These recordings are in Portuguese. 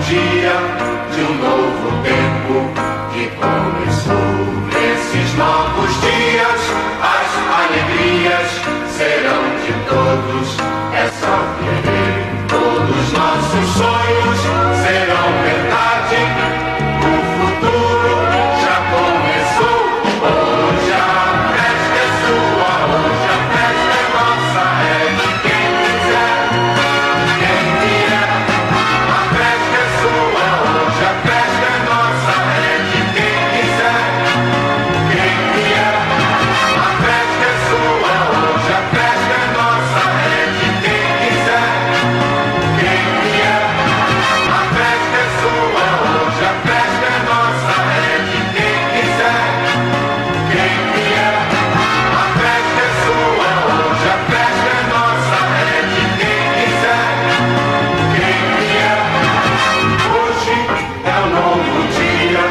dia de um novo tempo que começou. Nesses novos dias, as alegrias serão de todos. É só querer. Todos nossos sonhos serão verdade. O futuro já começou. Hoje a festa é sua, hoje a festa é nossa. É de quem quiser, quem vier. A festa é sua, hoje a festa é nossa. É de quem quiser, quem vier. A festa é sua, hoje a festa é nossa. É de quem quiser, quem vier. A festa é sua, hoje a festa é nossa. É de quem quiser, quem vier. A festa é sua, hoje a festa é nossa. É de quem quiser, quem vier. Hoje é um novo dia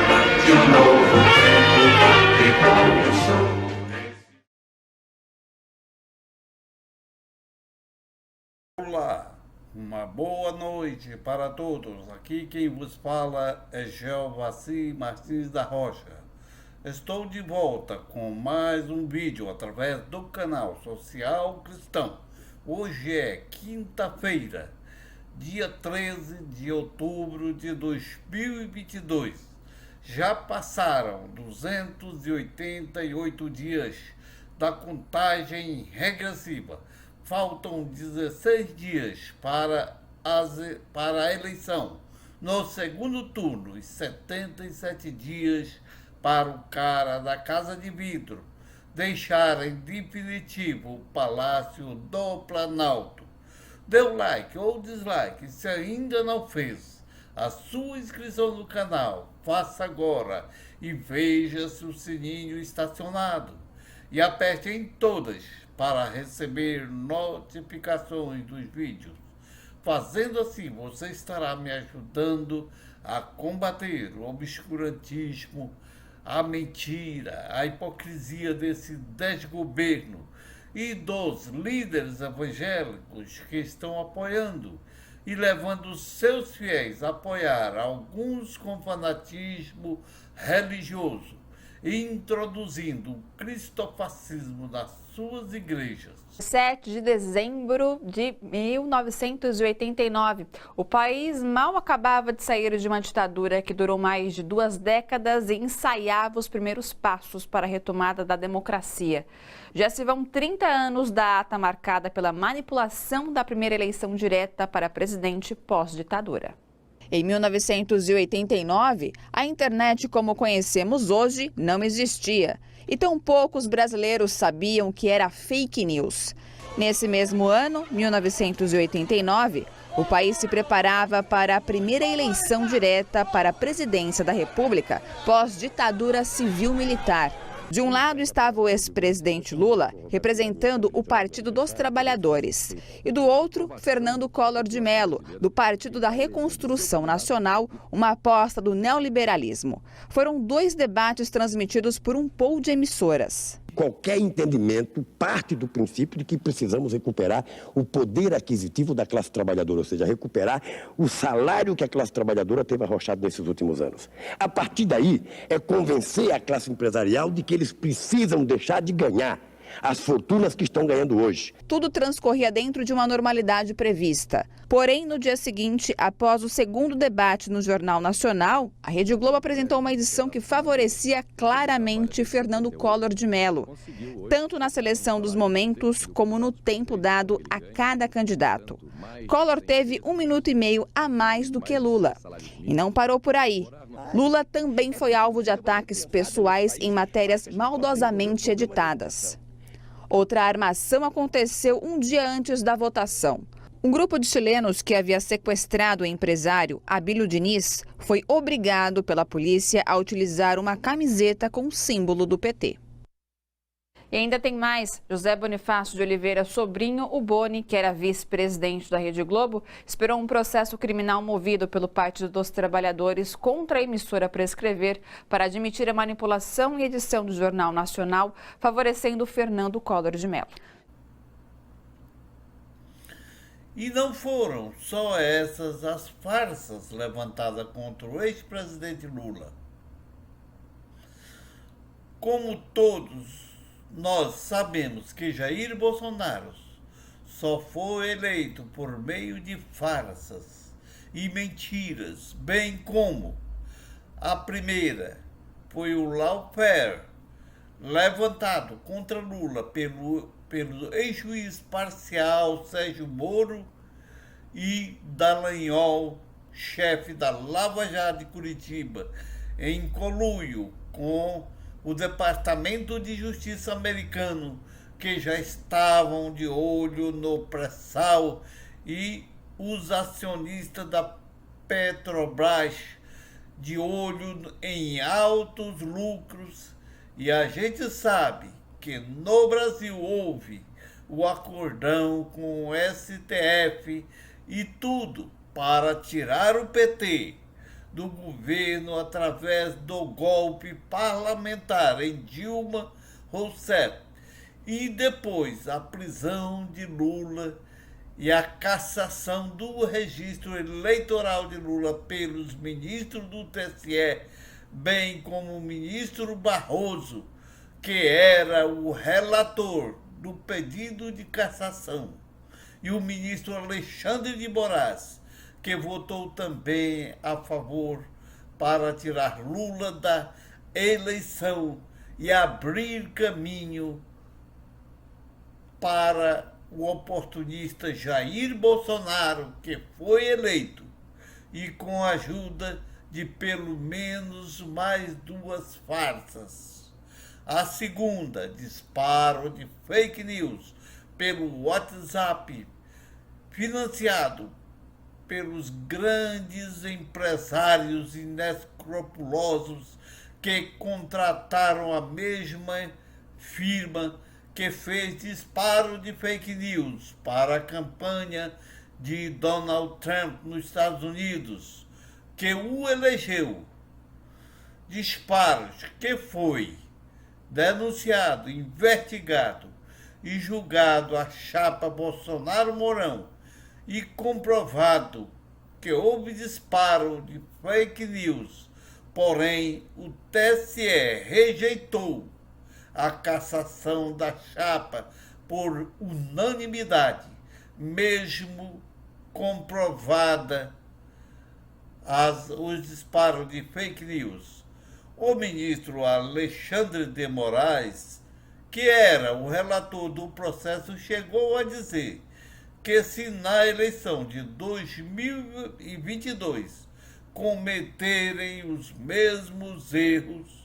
de um novo tempo que começou. Olá, uma boa noite para todos. Aqui quem vos fala é Geovaci Martins da Rocha. Estou de volta com mais um vídeo através do canal Social Cristão. Hoje é quinta-feira, dia 13 de outubro de 2022. Já passaram 288 dias da contagem regressiva. Faltam 16 dias para a eleição no segundo turno e 77 dias para o cara da Casa de Vidro deixar em definitivo o Palácio do Planalto. Dê o like ou dislike se ainda não fez. A sua inscrição no canal, faça agora e veja se o sininho está acionado. E aperte em todas para receber notificações dos vídeos. Fazendo assim, você estará me ajudando a combater o obscurantismo, a mentira, a hipocrisia desse desgoverno e dos líderes evangélicos que estão apoiando e levando seus fiéis a apoiar alguns com fanatismo religioso, introduzindo o cristofascismo nas suas igrejas. 7 de dezembro de 1989. O país mal acabava de sair de uma ditadura que durou mais de 2 décadas e ensaiava os primeiros passos para a retomada da democracia. Já se vão 30 anos da ata marcada pela manipulação da primeira eleição direta para presidente pós-ditadura. Em 1989, a internet como conhecemos hoje não existia e tão poucos brasileiros sabiam que era fake news. Nesse mesmo ano, 1989, o país se preparava para a primeira eleição direta para a presidência da República pós-ditadura civil-militar. De um lado estava o ex-presidente Lula, representando o Partido dos Trabalhadores. E do outro, Fernando Collor de Mello, do Partido da Reconstrução Nacional, uma aposta do neoliberalismo. Foram 2 debates transmitidos por um pool de emissoras. Qualquer entendimento parte do princípio de que precisamos recuperar o poder aquisitivo da classe trabalhadora, ou seja, recuperar o salário que a classe trabalhadora teve arrochado nesses últimos anos. A partir daí, é convencer a classe empresarial de que eles precisam deixar de ganhar as fortunas que estão ganhando hoje. Tudo transcorria dentro de uma normalidade prevista. Porém, no dia seguinte, após o segundo debate no Jornal Nacional, a Rede Globo apresentou uma edição que favorecia claramente Fernando Collor de Mello, tanto na seleção dos momentos como no tempo dado a cada candidato. Collor teve 1 minuto e meio a mais do que Lula. E não parou por aí. Lula também foi alvo de ataques pessoais em matérias maldosamente editadas. Outra armação aconteceu um dia antes da votação. Um grupo de chilenos que havia sequestrado o empresário Abílio Diniz foi obrigado pela polícia a utilizar uma camiseta com o símbolo do PT. E ainda tem mais. José Bonifácio de Oliveira, sobrinho, o Boni, que era vice-presidente da Rede Globo, esperou um processo criminal movido pelo Partido dos Trabalhadores contra a emissora Prescrever para admitir a manipulação e edição do Jornal Nacional, favorecendo Fernando Collor de Mello. E não foram só essas as farsas levantadas contra o ex-presidente Lula. Como todos nós sabemos que Jair Bolsonaro só foi eleito por meio de farsas e mentiras, bem como a primeira foi o lawfare levantado contra Lula pelo ex-juiz parcial Sérgio Moro e Dallagnol, chefe da Lava Jato de Curitiba, em conluio com o Departamento de Justiça americano, que já estavam de olho no pré-sal, e os acionistas da Petrobras de olho em altos lucros. E a gente sabe que no Brasil houve o acordão com o STF e tudo para tirar o PT do governo através do golpe parlamentar em Dilma Rousseff e depois a prisão de Lula e a cassação do registro eleitoral de Lula pelos ministros do TSE, bem como o ministro Barroso, que era o relator do pedido de cassação, e o ministro Alexandre de Moraes, que votou também a favor para tirar Lula da eleição e abrir caminho para o oportunista Jair Bolsonaro, que foi eleito, e com a ajuda de pelo menos mais duas farsas. A segunda, disparo de fake news pelo WhatsApp, financiado pelos grandes empresários inescrupulosos que contrataram a mesma firma que fez disparo de fake news para a campanha de Donald Trump nos Estados Unidos, que o elegeu. Disparos que foi denunciado, investigado e julgado a chapa Bolsonaro-Mourão e comprovado que houve disparo de fake news, porém o TSE rejeitou a cassação da chapa por unanimidade, mesmo comprovada os disparos de fake news. O ministro Alexandre de Moraes, que era o relator do processo, chegou a dizer que se na eleição de 2022 cometerem os mesmos erros,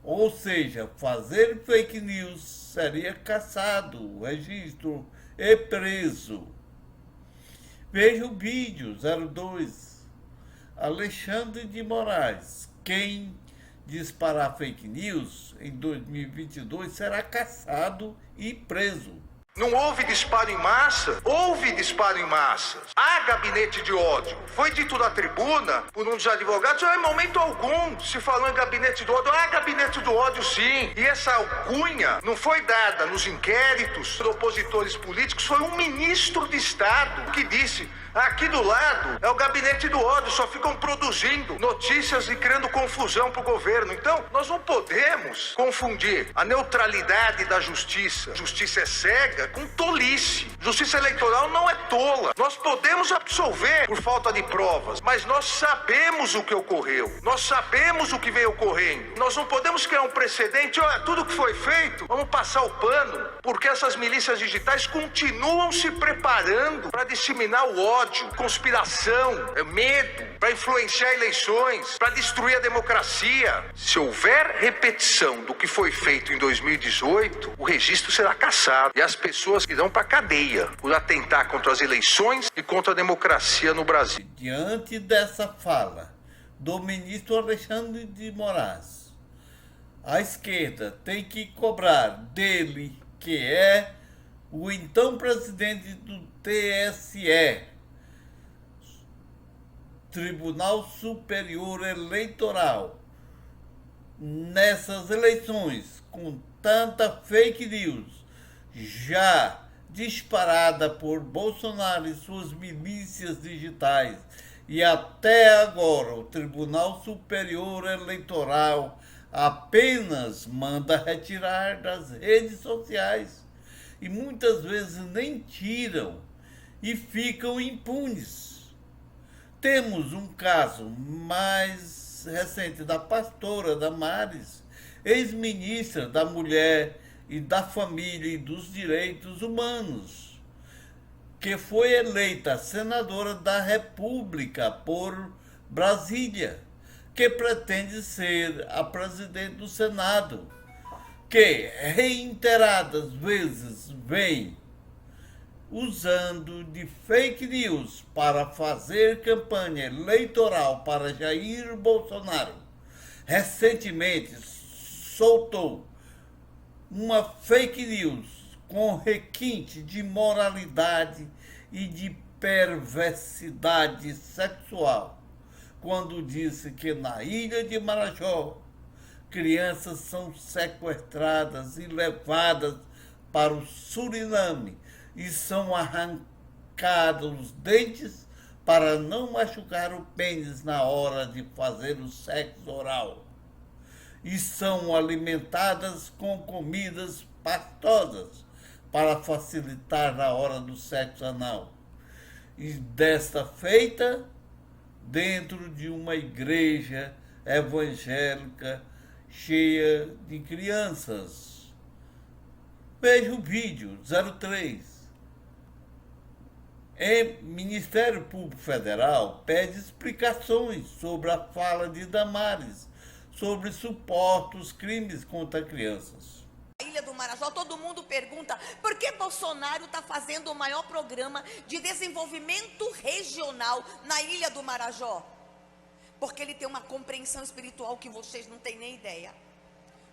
ou seja, fazer fake news, seria cassado o registro e preso. Veja o vídeo 02. Alexandre de Moraes, quem disparar fake news em 2022 será cassado e preso. Não houve disparo em massa? Houve disparo em massa. Há gabinete de ódio. Foi dito na tribuna por um dos advogados, em momento algum se falou em gabinete do ódio. Há gabinete do ódio, sim. E essa alcunha não foi dada nos inquéritos por opositores políticos, foi um ministro de Estado que disse: aqui do lado é o gabinete do ódio, só ficam produzindo notícias e criando confusão para o governo. Então, nós não podemos confundir a neutralidade da justiça. Justiça é cega com tolice. Justiça eleitoral não é tola. Nós podemos absolver por falta de provas, mas nós sabemos o que ocorreu. Nós sabemos o que veio ocorrendo. Nós não podemos criar um precedente. Olha, tudo que foi feito, vamos passar o pano, porque essas milícias digitais continuam se preparando para disseminar o ódio, conspiração, medo, para influenciar eleições, para destruir a democracia. Se houver repetição do que foi feito em 2018, o registro será cassado e as pessoas irão para a cadeia por atentar contra as eleições e contra a democracia no Brasil. Diante dessa fala do ministro Alexandre de Moraes, a esquerda tem que cobrar dele, que é o então presidente do TSE, Tribunal Superior Eleitoral, nessas eleições, com tanta fake news, já disparada por Bolsonaro e suas milícias digitais. E até agora o Tribunal Superior Eleitoral apenas manda retirar das redes sociais e muitas vezes nem tiram e ficam impunes. Temos um caso mais recente da pastora Damares, ex-ministra da Mulher e da Família e dos Direitos Humanos, que foi eleita senadora da República por Brasília, que pretende ser a presidente do Senado, que reiteradas vezes vem usando de fake news para fazer campanha eleitoral para Jair Bolsonaro. Recentemente soltou uma fake news com requinte de moralidade e de perversidade sexual, quando disse que na ilha de Marajó crianças são sequestradas e levadas para o Suriname e são arrancados os dentes para não machucar o pênis na hora de fazer o sexo oral. E são alimentadas com comidas pastosas para facilitar na hora do sexo anal. E desta feita, dentro de uma igreja evangélica cheia de crianças. Veja o vídeo 03. O Ministério Público Federal pede explicações sobre a fala de Damares sobre supostos crimes contra crianças. Na Ilha do Marajó, todo mundo pergunta por que Bolsonaro está fazendo o maior programa de desenvolvimento regional na Ilha do Marajó. Porque ele tem uma compreensão espiritual que vocês não têm nem ideia.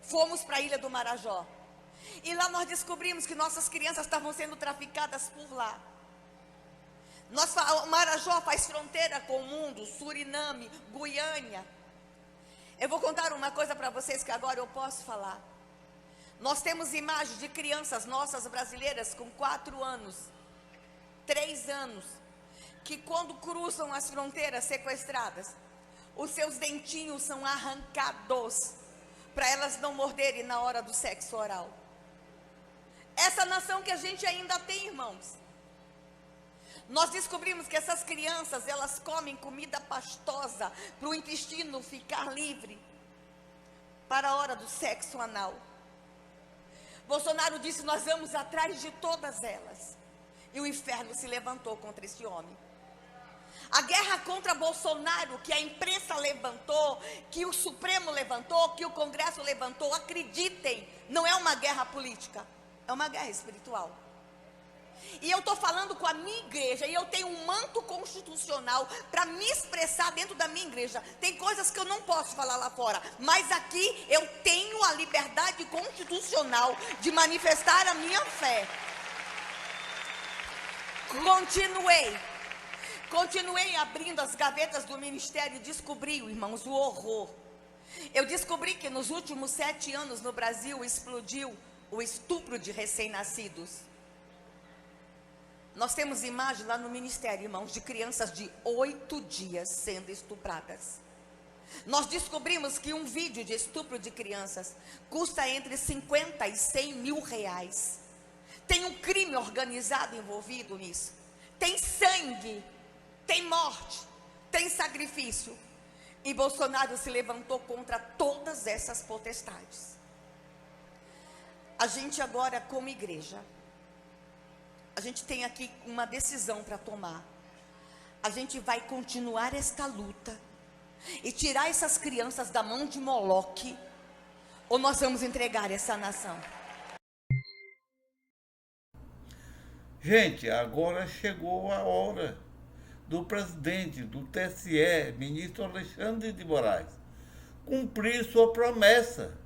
Fomos para a Ilha do Marajó e lá nós descobrimos que nossas crianças estavam sendo traficadas por lá. O Marajó faz fronteira com o mundo, Suriname, Guiânia. Eu vou contar uma coisa para vocês que agora eu posso falar. Nós temos imagens de crianças nossas brasileiras com 4 anos, 3 anos, que quando cruzam as fronteiras sequestradas, os seus dentinhos são arrancados para elas não morderem na hora do sexo oral. Essa nação que a gente ainda tem, irmãos. Nós descobrimos que essas crianças, elas comem comida pastosa para o intestino ficar livre para a hora do sexo anal. Bolsonaro disse: nós vamos atrás de todas elas. E o inferno se levantou contra esse homem. A guerra contra Bolsonaro, que a imprensa levantou, que o Supremo levantou, que o Congresso levantou, acreditem, não é uma guerra política, é uma guerra espiritual. E eu estou falando com a minha igreja, e eu tenho um manto constitucional para me expressar dentro da minha igreja. Tem coisas que eu não posso falar lá fora, mas aqui eu tenho a liberdade constitucional de manifestar a minha fé. Continuei abrindo as gavetas do ministério e descobri, irmãos, o horror. Eu descobri que nos últimos 7 anos no Brasil explodiu o estupro de recém-nascidos. Nós temos imagem lá no ministério, irmãos, de crianças de 8 dias sendo estupradas. Nós descobrimos que um vídeo de estupro de crianças custa entre 50 e 100 mil reais. Tem um crime organizado envolvido nisso. Tem sangue, tem morte, tem sacrifício. E Bolsonaro se levantou contra todas essas potestades. A gente agora, como igreja, a gente tem aqui uma decisão para tomar. A gente vai continuar esta luta e tirar essas crianças da mão de Moloque, ou nós vamos entregar essa nação? Gente, agora chegou a hora do presidente do TSE, ministro Alexandre de Moraes, cumprir sua promessa.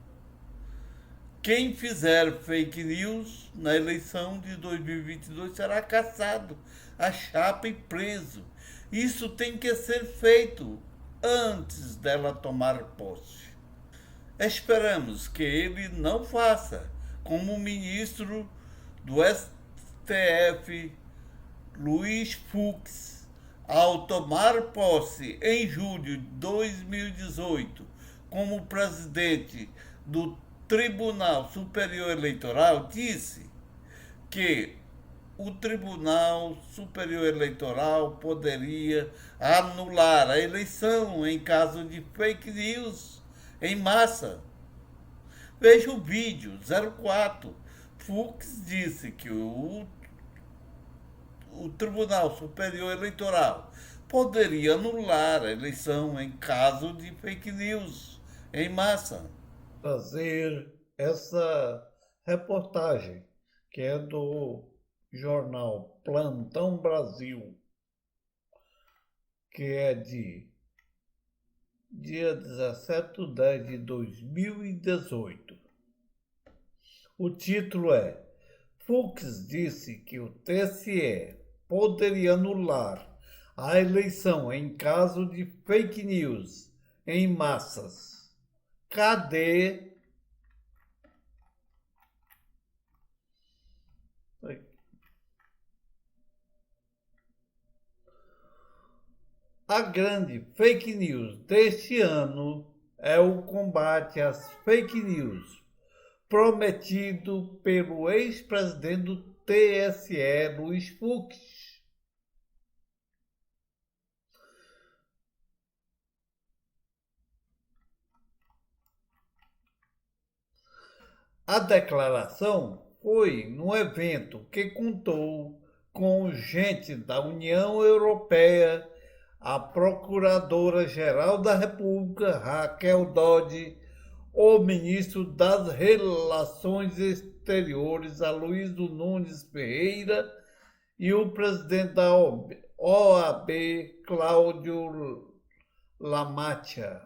Quem fizer fake news na eleição de 2022 será caçado, a chapa e preso. Isso tem que ser feito antes dela tomar posse. Esperamos que ele não faça como o ministro do STF, Luiz Fux, ao tomar posse em julho de 2018 como presidente do Tribunal Superior Eleitoral, disse que o Tribunal Superior Eleitoral poderia anular a eleição em caso de fake news em massa. Veja o vídeo 04. Fux disse que o Tribunal Superior Eleitoral poderia anular a eleição em caso de fake news em massa. Fazer essa reportagem, que é do jornal Plantão Brasil, que é de dia 17/10/2018. O título é: Fux disse que o TSE poderia anular a eleição em caso de fake news em massas. Cadê? A grande fake news deste ano é o combate às fake news prometido pelo ex-presidente do TSE, Luiz Fux. A declaração foi num evento que contou com gente da União Europeia, a Procuradora-Geral da República, Raquel Dodge, o ministro das Relações Exteriores, Aloysio Nunes Ferreira, e o presidente da OAB, Cláudio Lamacchia.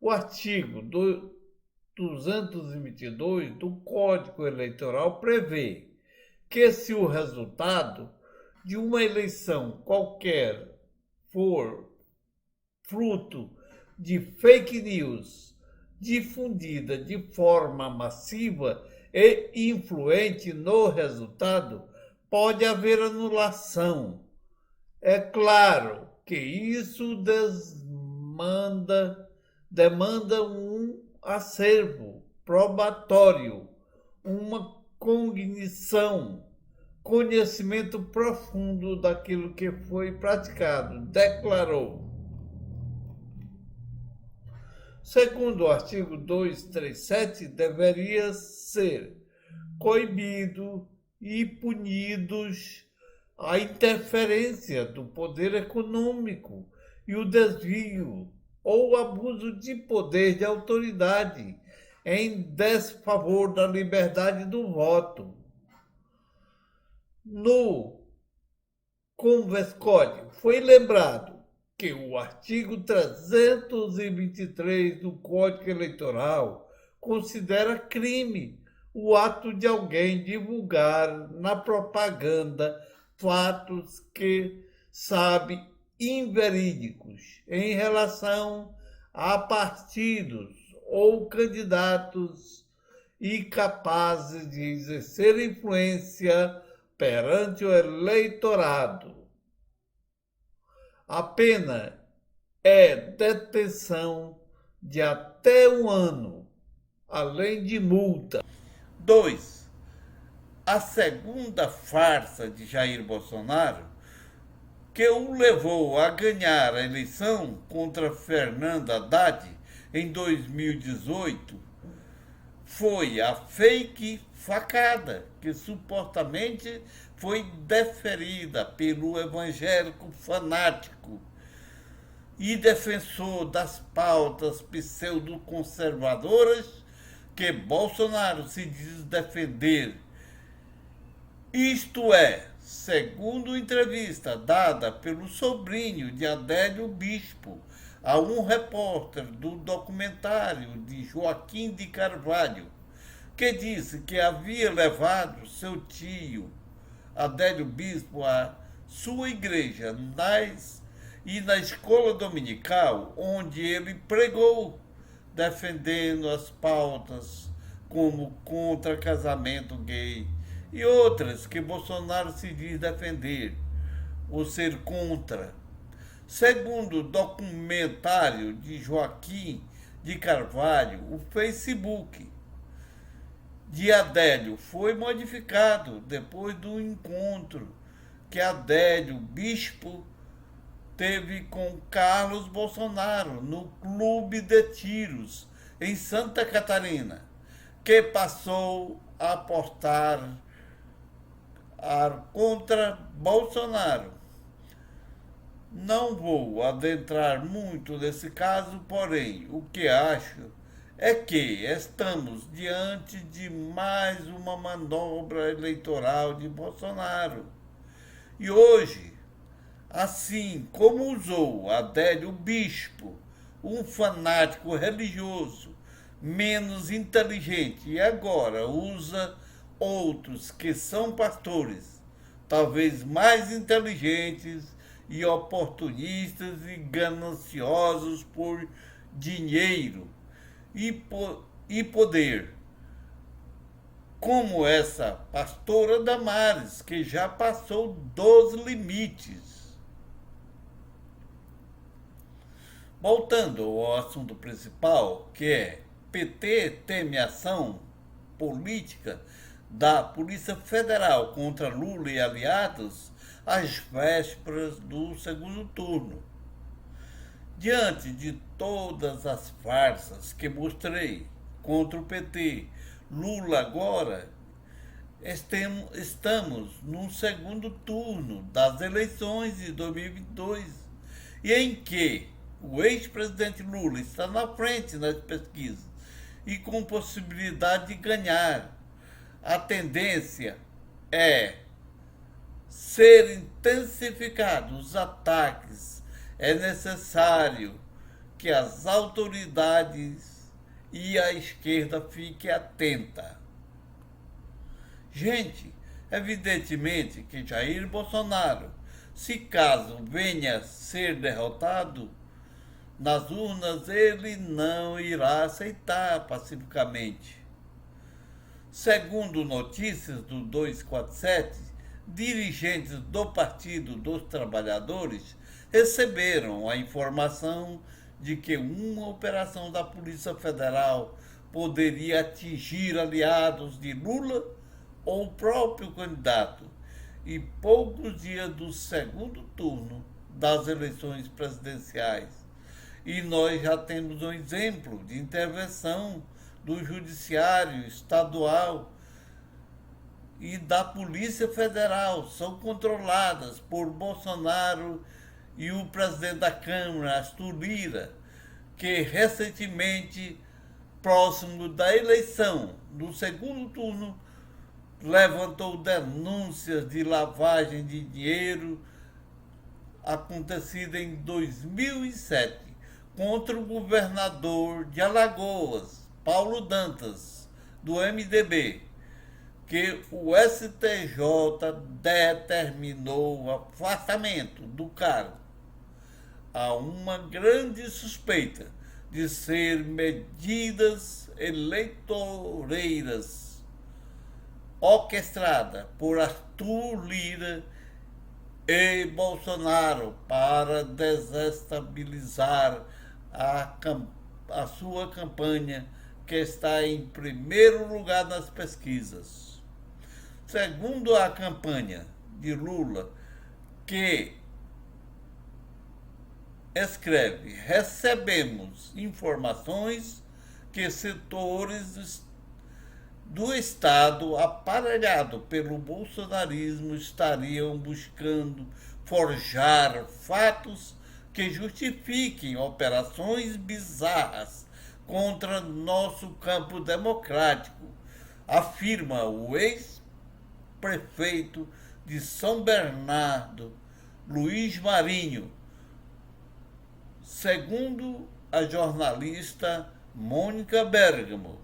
O artigo 222 do Código Eleitoral prevê que, se o resultado de uma eleição qualquer for fruto de fake news difundida de forma massiva e influente no resultado, pode haver anulação. É claro que isso demanda um acervo probatório, uma cognição, conhecimento profundo daquilo que foi praticado, declarou. Segundo o artigo 237, deveria ser coibido e punidos a interferência do poder econômico e o desvio ou abuso de poder de autoridade em desfavor da liberdade do voto. No Convers Code foi lembrado que o artigo 323 do Código Eleitoral considera crime o ato de alguém divulgar na propaganda fatos que sabe inverídicos em relação a partidos ou candidatos e capazes de exercer influência perante o eleitorado. A pena é detenção de até 1 ano, além de multa. 2. A segunda farsa de Jair Bolsonaro, que o levou a ganhar a eleição contra Fernando Haddad em 2018, foi a fake facada, que supostamente foi deferida pelo evangélico fanático e defensor das pautas pseudo-conservadoras que Bolsonaro se diz defender. Isto é, segundo entrevista dada pelo sobrinho de Adélio Bispo a um repórter do documentário de Joaquim de Carvalho, que disse que havia levado seu tio Adélio Bispo à sua igreja na escola dominical, onde ele pregou, defendendo as pautas como contra casamento gay e outras que Bolsonaro se diz defender ou ser contra. Segundo o documentário de Joaquim de Carvalho, o Facebook de Adélio foi modificado depois do encontro que Adélio, bispo, teve com Carlos Bolsonaro no Clube de Tiros, em Santa Catarina, que passou a apostar contra Bolsonaro. Não vou adentrar muito nesse caso, porém, o que acho é que estamos diante de mais uma manobra eleitoral de Bolsonaro. E hoje, assim como usou Adélio Bispo, um fanático religioso menos inteligente, e agora usa outros que são pastores, talvez mais inteligentes e oportunistas e gananciosos por dinheiro e poder, como essa pastora Damares, que já passou dos limites. Voltando ao assunto principal, que é PT teme ação política da Polícia Federal contra Lula e aliados às vésperas do segundo turno. Diante de todas as farsas que mostrei contra o PT, Lula agora estamos no segundo turno das eleições de 2022 e em que o ex-presidente Lula está na frente nas pesquisas e com possibilidade de ganhar. A tendência é ser intensificados os ataques. É necessário que as autoridades e a esquerda fiquem atenta. Gente, evidentemente que Jair Bolsonaro, se caso venha ser derrotado nas urnas, ele não irá aceitar pacificamente. Segundo notícias do 247, dirigentes do Partido dos Trabalhadores receberam a informação de que uma operação da Polícia Federal poderia atingir aliados de Lula ou o próprio candidato, e poucos dias do segundo turno das eleições presidenciais. E nós já temos um exemplo de intervenção do Judiciário Estadual e da Polícia Federal, são controladas por Bolsonaro e o presidente da Câmara, Arthur Lira, que recentemente, próximo da eleição do segundo turno, levantou denúncias de lavagem de dinheiro acontecida em 2007 contra o governador de Alagoas, Paulo Dantas, do MDB, que o STJ determinou o afastamento do cargo. Há uma grande suspeita de ser medidas eleitoreiras orquestrada por Arthur Lira e Bolsonaro para desestabilizar a sua campanha, que está em primeiro lugar nas pesquisas. Segundo a campanha de Lula, que escreve: recebemos informações que setores do Estado aparelhado pelo bolsonarismo estariam buscando forjar fatos que justifiquem operações bizarras contra nosso campo democrático, afirma o ex-prefeito de São Bernardo, Luiz Marinho. Segundo a jornalista Mônica Bergamo,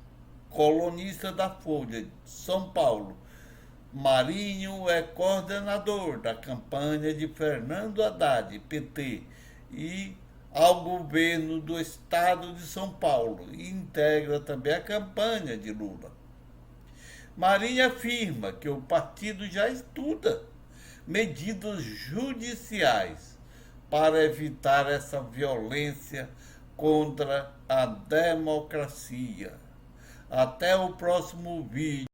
colunista da Folha de São Paulo, Marinho é coordenador da campanha de Fernando Haddad, PT, e ao governo do estado de São Paulo, e integra também a campanha de Lula. Marinho afirma que o partido já estuda medidas judiciais para evitar essa violência contra a democracia. Até o próximo vídeo.